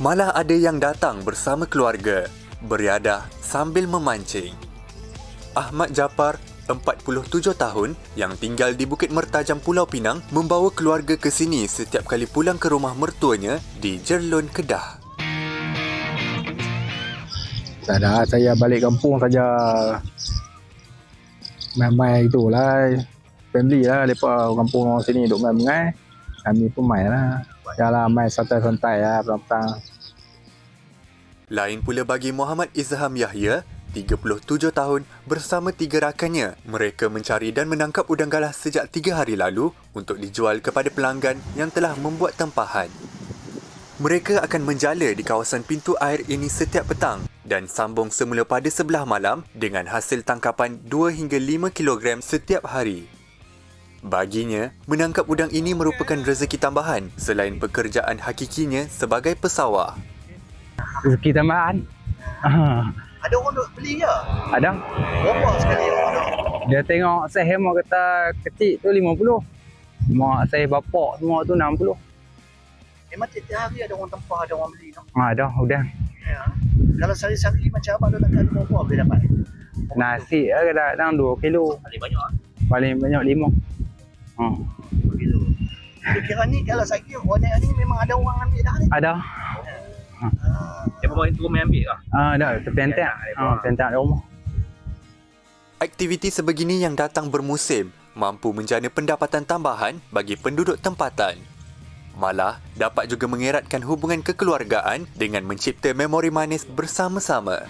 Malah ada yang datang bersama keluarga, beriadah sambil memancing. Ahmad Japar, 47 tahun, yang tinggal di Bukit Mertajam, Pulau Pinang, membawa keluarga ke sini setiap kali pulang ke rumah mertuanya di Jerlun, Kedah. Tak ada, saya balik kampung saja. Main-main itulah. Family lah, mereka kampung orang sini duduk main-main. Kami pun main lah. Yalah, main santai-santai lah, petang-petang. Lain pula bagi Muhammad Izham Yahya, 37 tahun, bersama 3 rakannya. Mereka mencari dan menangkap udang galah sejak 3 hari lalu untuk dijual kepada pelanggan yang telah membuat tempahan. Mereka akan menjala di kawasan pintu air ini setiap petang dan sambung semula pada sebelah malam dengan hasil tangkapan 2 hingga 5 kg setiap hari. Baginya, menangkap udang ini merupakan rezeki tambahan selain pekerjaan hakikinya sebagai pesawah. Rezeki tambahan. Ada orang duk beli ke? Ada. Berapa sekali orang duk? Dia tengok saya mau kata kecil tu 50. Mak saya bapak semua tu 60. Memang tiap hari ada orang tempah, ada orang beli no? Ada udang. Ya. Kalau sehari-hari macam abang tu nak berapa boleh dapat? Nasi kadang-kadang 2 kilo. Paling banyak Paling banyak 5. 2 kilo. Kira ni kalau saya kira warna ni memang ada orang ambil dah ni? Ada. Dia bawa itu rumah ambil ke? Dah, terpentak. Pentak di rumah. Aktiviti sebegini yang datang bermusim mampu menjana pendapatan tambahan bagi penduduk tempatan. Malah dapat juga mengeratkan hubungan kekeluargaan dengan mencipta memori manis bersama-sama.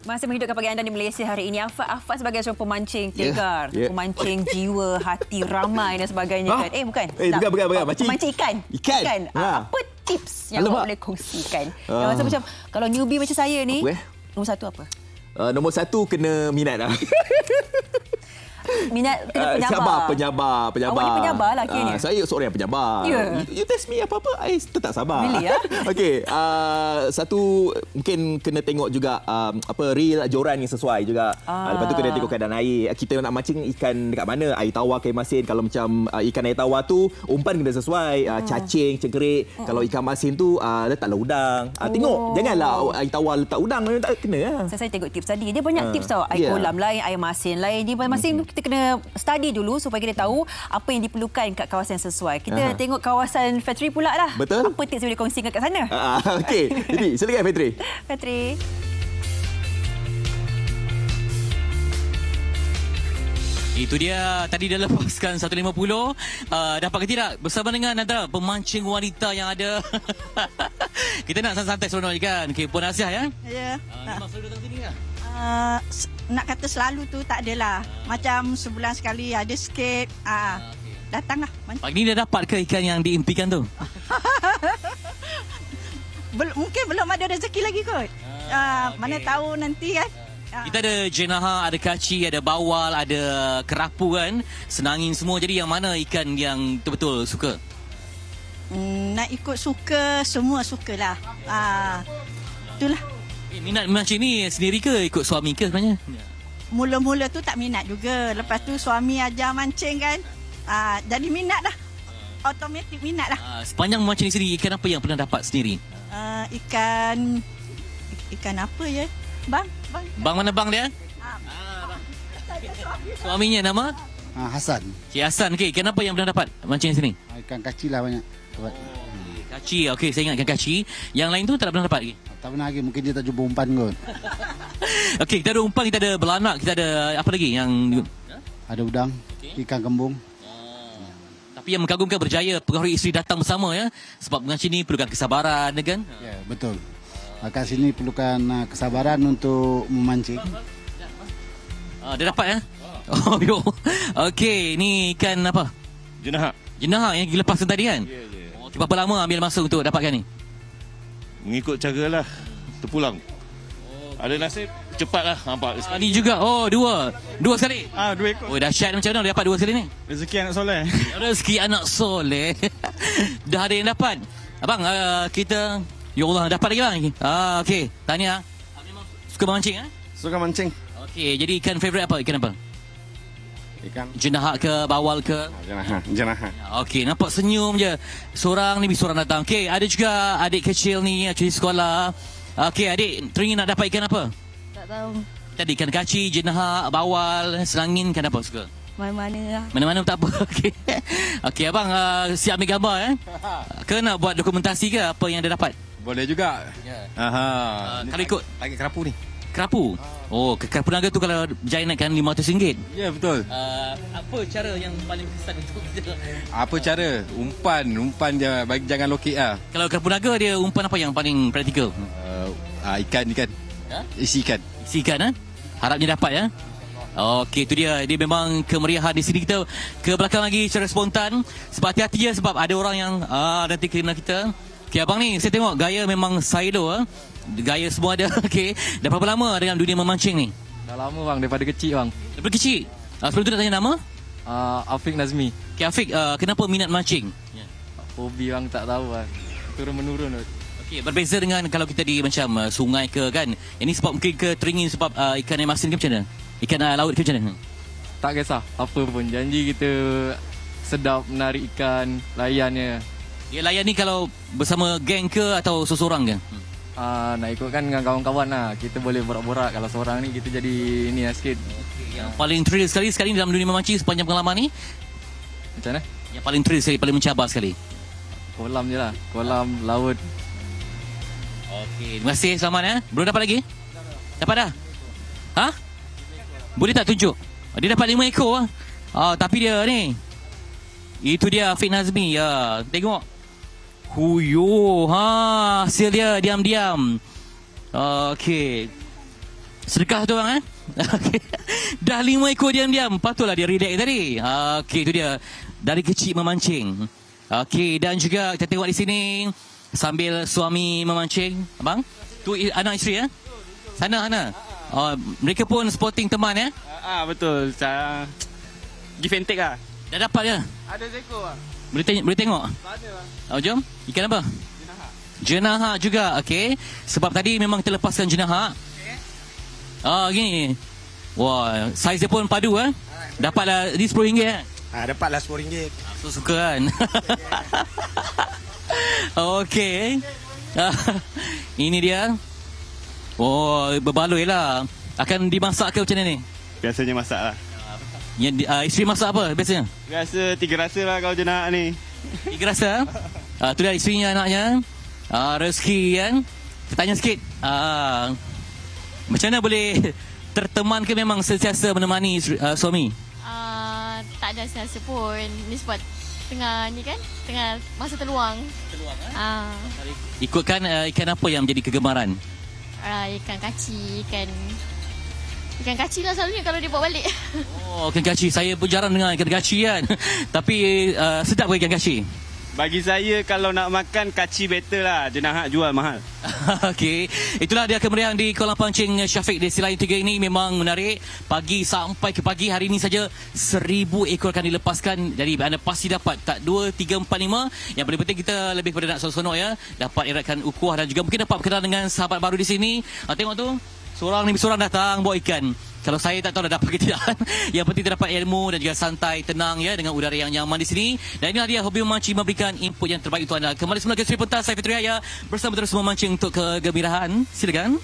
Masih menghidupkan pagi anda di Malaysia hari ini. Afad sebagai seorang pemancing tegar, pemancing jiwa, hati ramai dan sebagainya kan. Bukan. Bukan. Pemancing ikan. Ikan. Apa tips yang awak boleh kongsikan? Yang rasa macam kalau newbie macam saya ni, nombor satu apa? Nombor satu kena minat lah. Minat kena penyabar. Penyabar. Awak ni penyabar lah akhirnya. Saya seorang yang penyabar. You test me apa-apa, I tetap sabar. Really ya? Okey, satu mungkin kena tengok juga reel joran yang sesuai juga. Lepas tu kena tengok keadaan air. Kita nak mancing ikan dekat mana? Air tawar ke air masin. Kalau macam ikan air tawar tu umpan kena sesuai. Cacing, cengkerik. Kalau ikan masin tu letaklah udang. Tengok, janganlah air tawar letak udang, tak kena. Saya tengok tips tadi. Dia banyak tips tau. Air kolam lain, air masin lain. Di masing kita kena study dulu supaya kita tahu apa yang diperlukan kat kawasan yang sesuai. Kita tengok kawasan factory pula lah. Betul. Apa tips yang boleh kongsikan kat sana? Okey. Jadi, silakan Fitri. Fitri. Itu dia tadi dah lepaskan 150. Dapat ke tidak bersama dengan antara pemancing wanita yang ada. Kita nak santai-santai seronok kan. Okey, Puan Asiah ya. Ya. Memang selalu datang sini ke? Nak kata selalu tu tak adalah. Macam sebulan sekali ada sikit. Datanglah. Pagi ni dah dapat ke ikan yang diimpikan tu? Mungkin belum ada rezeki lagi kot. Mana tahu nanti kan. Kita ada jenaha, ada kaci, ada bawal, ada kerapu kan. Senangin semua. Jadi yang mana ikan yang betul-betul suka? Nak ikut suka, semua sukalah. Itulah. Minat macam ni sendiri ke ikut suami ke sebenarnya? Mula-mula tu tak minat juga. Lepas tu suami ajar mancing kan. Jadi minat dah. Automatik minat dah. Sepanjang mancing sendiri, ikan apa yang pernah dapat sendiri? Ikan apa ya? Bang mana bang dia? Suaminya nama? Hasan. Cik Hasan. Okey, ikan apa yang pernah dapat mancing sini? Ikan kaci lah banyak. Kaci, okey, saya ingat ikan kaci. Yang lain tu tak pernah dapat lagi? Tak pernah lagi, mungkin dia tak jumpa umpan kot. Okey, kita ada umpan, kita ada belanak, kita ada apa lagi yang... Ada udang, ikan kembung. Tapi yang mengagumkan berjaya pengaruh isteri datang bersama ya. Sebab mengancing ni perlukan kesabaran kan? Ya, betul. Kat sini perlukan kesabaran untuk memancing. Dia dapat ya? Oh, yo. Okey, ni ikan apa? Jenaha yang dilepaskan tadi kan? Ya. Berapa lama ambil masa untuk dapatkan ni? Mengikut caralah terpulang. Ada nasib cepatlah nampak. Ni juga. Oh, dua sekali. 2 ekor. Oh, dahsyat macam mana dia dapat 2 sekali ni? Rezeki anak soleh. Rezeki anak soleh. Dah ada yang dapat. Abang, kita ya Allah, dapat lagi bang. Okey, tahniah. Memang suka memancing Suka mancing. Okey, jadi ikan favorite apa? Ikan apa? Ikan jenaha ke, bawal ke? Jenaha. Okey, nampak senyum je. Seorang datang. Okey, ada juga adik kecil ni actually sekolah. Okey, adik teringin nak dapat ikan apa? Tak tahu. Tadi ikan kaci, jenaha, bawal, selangin, ikan apa suka? Mana-mana lah. Mana-mana tak apa. Okey. Okey, abang siap ambil gambar Ke nak buat dokumentasi ke apa yang dia dapat? Boleh juga. Kalau ikut target kerapu ni. kerapu. Oh, kerapu naga tu kalau berjaya naikkan RM500. Ya, betul. Apa cara yang paling kesan untuk kita? Apa cara? Umpan je, bagi jangan lokek lah. Kalau kerapu naga dia umpan apa yang paling praktikal? Ikan. Ha? Isi ikan. Isi ikan, ha? Harapnya dapat, ya? Okey, itu dia. Dia memang kemeriahan di sini. Kita ke belakang lagi secara spontan. Sebab hati-hati je sebab ada orang yang nanti kena kita. Okey, abang ni saya tengok gaya memang silo. Gaya semua ada. Okey. Dah berapa lama dalam dunia memancing ni? Dah lama bang, daripada kecil bang. Daripada kecil? Sebelum tu nak tanya nama? Afiq Nazmi. Okay, Afiq, kenapa minat mancing? Hobi bang, tak tahu bang. Turun-menurun. Okey, berbeza dengan kalau kita di macam sungai ke kan. Ini sebab mungkin ke teringin sebab ikan air masin ke macam mana? Ikan laut ke macam mana? Tak kisah, apa pun. Janji kita sedap menarik ikan, layannya. Dia layan ni kalau bersama geng ke atau seseorang ke? Nak ikutkan dengan kawan-kawan lah. Kita boleh borak-borak. Kalau seorang ni kita jadi ni lah sikit. Yang paling thrill sekali dalam dunia memancing sepanjang pengalaman ni? Macam mana? Yang paling thrill sekali, paling mencabar sekali? Kolam je lah. Kolam, laut. Okey, terima kasih. Selamat ya. Belum dapat lagi? Dapat dah? Ha? Boleh tak tunjuk? Dia dapat 5 ekor lah. Tapi dia ni. Itu dia Afiq Nazmi. Ya, tengok. Huyo, hasil dia diam-diam. Okey. Sedekah tu bang, okay. Dah 5 ekor diam-diam. Patutlah dia relax tadi. Okey, itu dia. Dari kecil memancing. Okey, dan juga kita tengok di sini sambil suami memancing. Abang, tu anak isteri ya? Sana. Mereka pun sporting teman ya? Betul. Saya give and take lah. Dah dapat ya? Ada seekor lah. Boleh tengok? Ada lah. Jom. Ikan apa? Jenahak juga. Okey. Sebab tadi memang kita lepaskan jenahak. Gini. Wah, saiz dia pun padu Dapatlah ni RM10 Dapatlah RM10. So suka kan? Okey. Ini dia. Oh, berbaloi lah. Akan dimasak ke macam ni? Biasanya masak lah. Yang isteri masak apa biasanya? Biasa 3 rasa lah kalau jenahak ni. 3 rasa? Tu dah isterinya, anaknya. Rezeki kan? Kita tanya sikit. Macam mana boleh terteman ke memang sentiasa menemani suami? Tak ada sentiasa pun. Ni sebab tengah ni kan? Tengah masa terluang. Ikutkan ikan apa yang menjadi kegemaran? Ikan kaci, Ikan kaci lah selalunya kalau dia bawa balik. Oh, ikan kaci. Saya pun jarang dengar ikan kaci kan. Tapi sedap ke ikan kaci? Bagi saya kalau nak makan kaci better lah. Jenahak jual mahal. Okey. Itulah dia kemeriahan di kolam pancing Syafiq di Selayang 3 ini. Memang menarik. Pagi sampai ke pagi hari ini saja 1000 ekor akan dilepaskan. Jadi anda pasti dapat tak 2, 3, 4, 5. Yang paling penting kita lebih pada nak seronok ya. Dapat eratkan ukuah dan juga mungkin dapat berkenalan dengan sahabat baru di sini. Tengok tu. Seorang datang bawa ikan. Kalau saya tak tahu dah dapat ke tidak. Yang penting kita dapat ilmu dan juga santai, tenang ya dengan udara yang nyaman di sini. Dan inilah dia hobi memancing memberikan input yang terbaik untuk anda. Kembali semula ke Seri Pentas, saya Fitri Haya bersama terus memancing untuk kegembiraan. Silakan.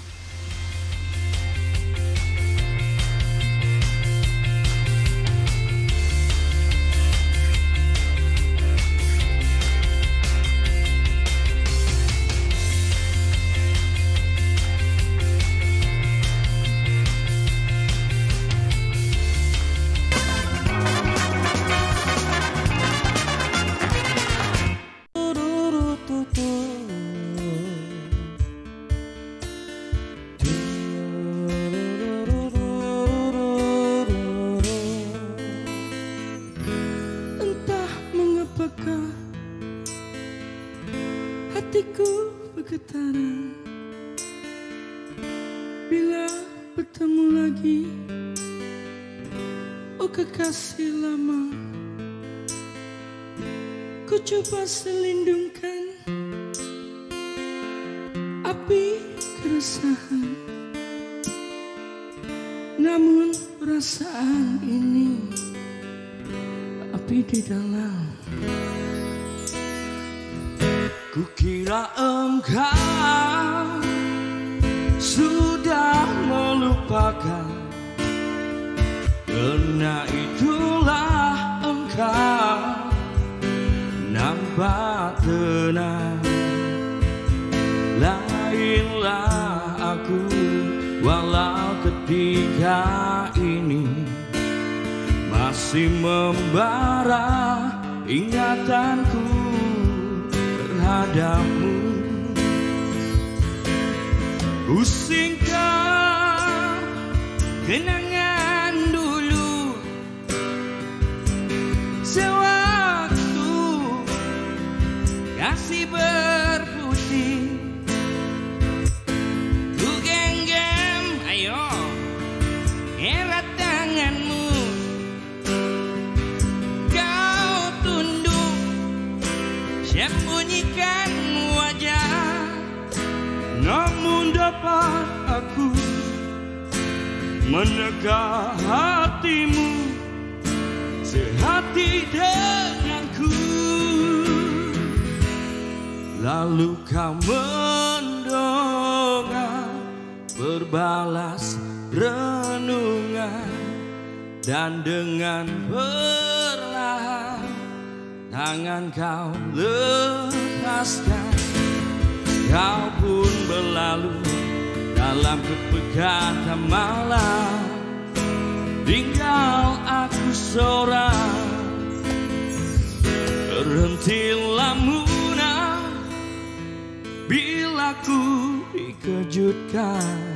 hatiku bergetaran bila bertemu lagi, oh kekasih lama. Ku coba selindungkan api keresahan, namun perasaan ini api di dalam. Kukira engkau sudah melupakan, karena itulah engkau nampak tenang. Lainlah aku walau cinta ini masih membara ingatanku terhadapmu. Pusingkan kenangan dulu sewaktu kasih berputih. Ku genggam, ayo erat tanganmu. Kau tunduk sembunyikan wajah, namun dapat aku menegah hatimu sehati denganku. Lalu kau mendongak berbalas renungan, dan dengan perlahan tangan kau lepaskan. Kau pun berlalu dalam kepekatan malam, tinggal aku seorang. Terhentilah munah bila ku dikejutkan.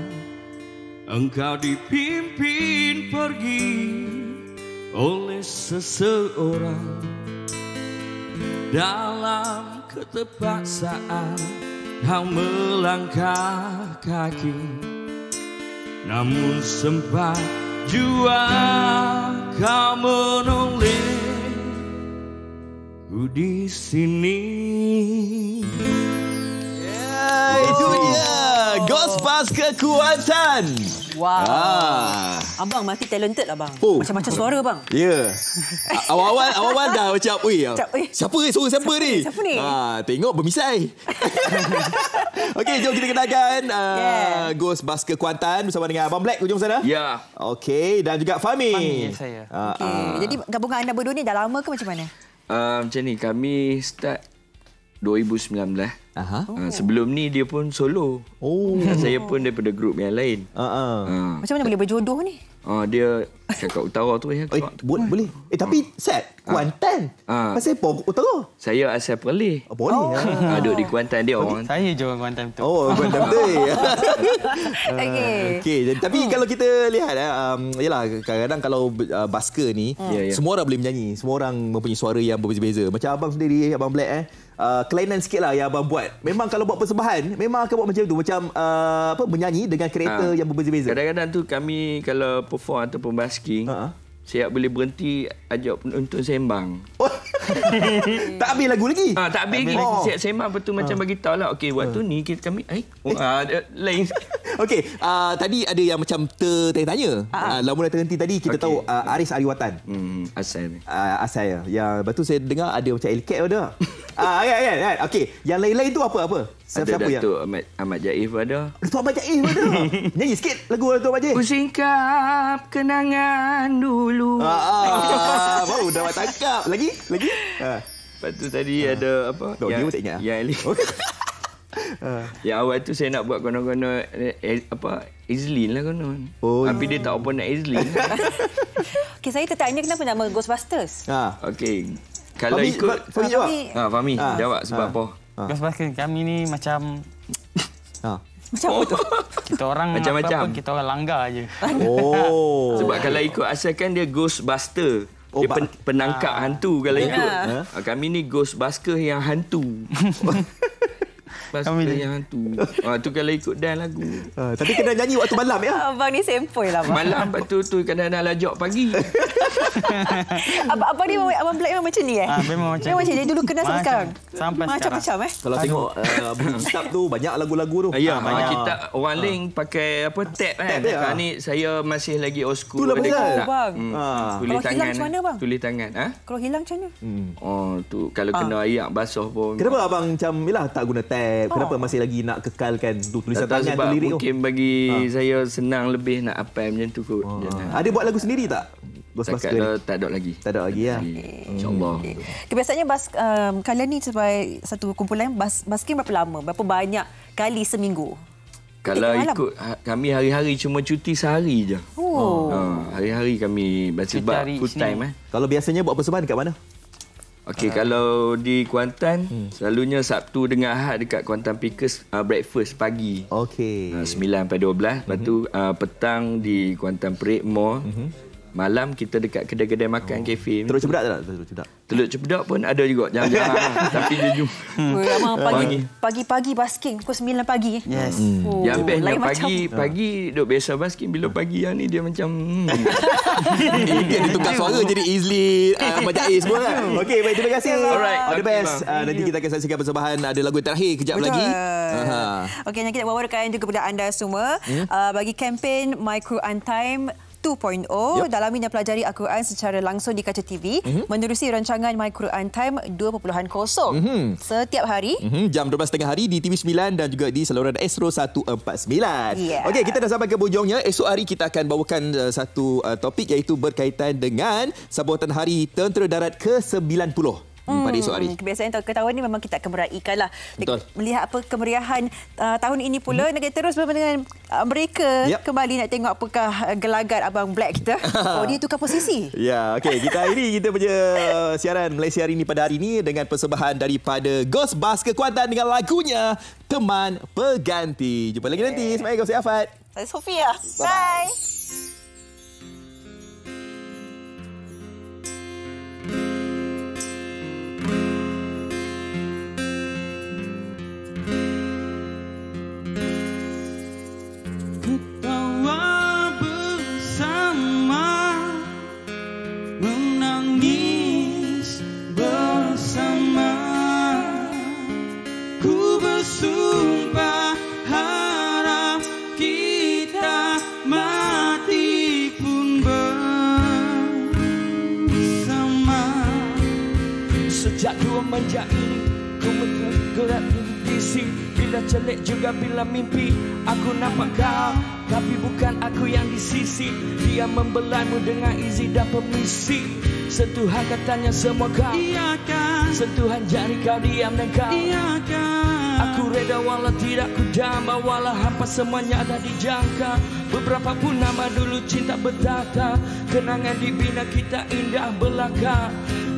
Engkau dipimpin pergi oleh seseorang dalam keterpaksaan. Kau melangkah kaki, namun sempat jua kau menoleh. Ku di sini. Itu dia Ghostbusters Kekuatan. Wow. Abang mati talented lah bang. Macam-macam suara bang. Ya. Awal-awal dah macam, siapa ni? Suara siapa ni? Siapa ni? Tengok bermisai. Okey, jom kita kenalkan Ghostbusters Kekuatan bersama dengan Abang Black hujung sana. Ya. Okey, dan juga Fahmi. Fahmi, saya. Jadi gabungan anda berdua ni dah lama ke macam mana? Macam ni, kami start 2019. Sebelum ni dia pun solo. Saya pun daripada grup yang lain. Macam mana boleh berjodoh ni? Dia kakak utara tu ya. Boleh. Tapi set Kuantan. Pasal apa utara? Saya asal Perlis. Boleh. Duduk di Kuantan, dia orang. Saya je orang Kuantan tu. Kuantan betul. Okey. Tapi kalau kita lihat yalah, kadang-kadang kalau basker ni semua orang boleh menyanyi. Semua orang mempunyai suara yang berbeza-beza. Macam abang sendiri, Abang Black kelainan sikitlah yang abang buat. Memang kalau buat persembahan memang akan buat macam tu, macam menyanyi dengan kereta yang berbeza-beza. Kadang-kadang tu kami kalau perform ataupun basking, saya boleh berhenti ajak penonton sembang. Tak habis lagu lagi? Tak habis lagi. Siap sembang betul macam bagi tahu lah. Okey, waktu ni kami lain. Okey, tadi ada yang macam tertanya. Lamun terhenti tadi kita tahu Aris Ariwatan. Asal. Asal. Yang betul saya dengar ada macam Elcat ada. Kan. Okey, yang lain-lain tu apa? Ada Datuk Ahmad Jaif ada. Datuk Ahmad Jaif ada. Nyanyi sikit lagu Datuk Ahmad Jaif. Ku singkap kenangan dulu. Baru dah tangkap. Lagi? Lepas tu tadi ada apa? Dia pun tak ingat. Yang awal tu saya nak buat konon-konon Izlin lah konon. Tapi dia tak apa nak Izlin. Okay, saya tertanya kenapa nama Ghostbusters? Okey. Kalau Fahmi, ikut Fahmi jawab. Fahmi jawab sebab apa? Ghostbusters kami ni macam macam apa tu? Kita orang macam-macam. Kita orang langgar je. Sebab kalau ikut asalkan dia Ghostbuster. Dia penangkap hantu kalau ikut. Kami ni Ghostbuster yang hantu. Kami yang hantu. Tu kalau ikut dan lagu. Tapi kena nyanyi waktu malam ya. Abang ni sempoi lah bang. Malam lepas tu kadang-kadang lajak pagi. Abang ni Abang Black memang macam ni memang macam ni. Dia dulu kenal sampai sekarang. Sampai macam-macam Kalau tengok buku kitab tu banyak lagu-lagu tu. Ya, kitab orang lain pakai tab kan. Sekarang ni saya masih lagi old school. Itulah pasal. Tulis tangan. Macam mana bang? Tulis tangan. Kalau hilang macam mana? Tu kalau kena ayak basuh pun. Kenapa abang macam tak guna tab? Kenapa masih lagi nak kekalkan tulisan tangan tu lirik tu? Mungkin bagi saya senang lebih nak hafal macam tu kot. Ada buat lagu sendiri tak? Tak ada lagi. Tak ada lagi ya. InsyaAllah. Kebiasaannya kalian ni sebagai satu kumpulan basking berapa lama? Berapa banyak kali seminggu? Kalau ikut kami hari-hari cuma cuti sehari je. Hari-hari kami sebab full time. Kalau biasanya buat persembahan dekat mana? Okey, kalau di Kuantan, selalunya Sabtu dengan Ahad dekat Kuantan Pickers breakfast pagi. Okey. 9 sampai 12. Lepas tu petang di Kuantan Parade Mall. Malam kita dekat kedai-kedai makan, kafe. Telur Cempedak tak? Telur Cempedak. Telur Cempedak pun ada juga. Jarang-jarang. Tapi dia pagi-pagi basking pukul 9 pagi. Yes. Yang bestnya pagi duk biasa basking. Bila pagi yang ni dia macam dia tukar suara jadi easily Ahmad Jais semua kan. Okey, baik, terima kasih. Alright. All the best. Nanti kita akan saksikan persembahan. Ada lagu terakhir kejap lagi. Okey, yang kita bawakan juga kepada anda semua bagi kempen My Quran Time 2.0. Dalam ini pelajari Al-Quran secara langsung di kaca TV menerusi rancangan My Quran Time 2.0 setiap hari jam 12.30 hari di TV9 dan juga di saluran Astro 149. Okey, kita dah sampai ke hujungnya. Esok hari kita akan bawakan satu topik iaitu berkaitan dengan sambutan Hari Tentera Darat ke-90. Pada esok hari. Kebiasaan tahun ni memang kita akan meraihkan lah. Betul. Melihat apa kemeriahan tahun ini pula. Nak terus bersama dengan mereka kembali nak tengok apakah gelagat Abang Black kita. Dia tukar posisi. Ya, okey. Kita akhiri kita punya siaran Malaysia hari ini pada hari ini dengan persembahan daripada Ghostbusters Kuantan dengan lagunya Teman Pengganti. Jumpa lagi nanti. Assalamualaikum, saya Afad. Saya Sofia. Bye. Menangis bersama, ku bersumpah harap kita mati pun bersama. Sejak dua menjak ini ku bergerak di sini. Bila celik juga bila mimpi aku nampak kau, tapi bukan aku yang di sisi. Dia membelaimu dengan izin dan permisi. Sentuhan katanya semua kau, iya kan? Sentuhan jari kau diam dan kau, iya kan? Aku reda walau tidak ku damba, walau hampa semuanya ada dijangka. Beberapa pun nama dulu cinta bertata, kenangan dibina kita indah belaka.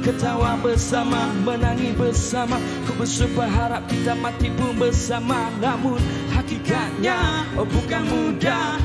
Ketawa bersama, menangis bersama, ku bersumpah harap kita mati pun bersama. Namun hakikatnya bukan mudah.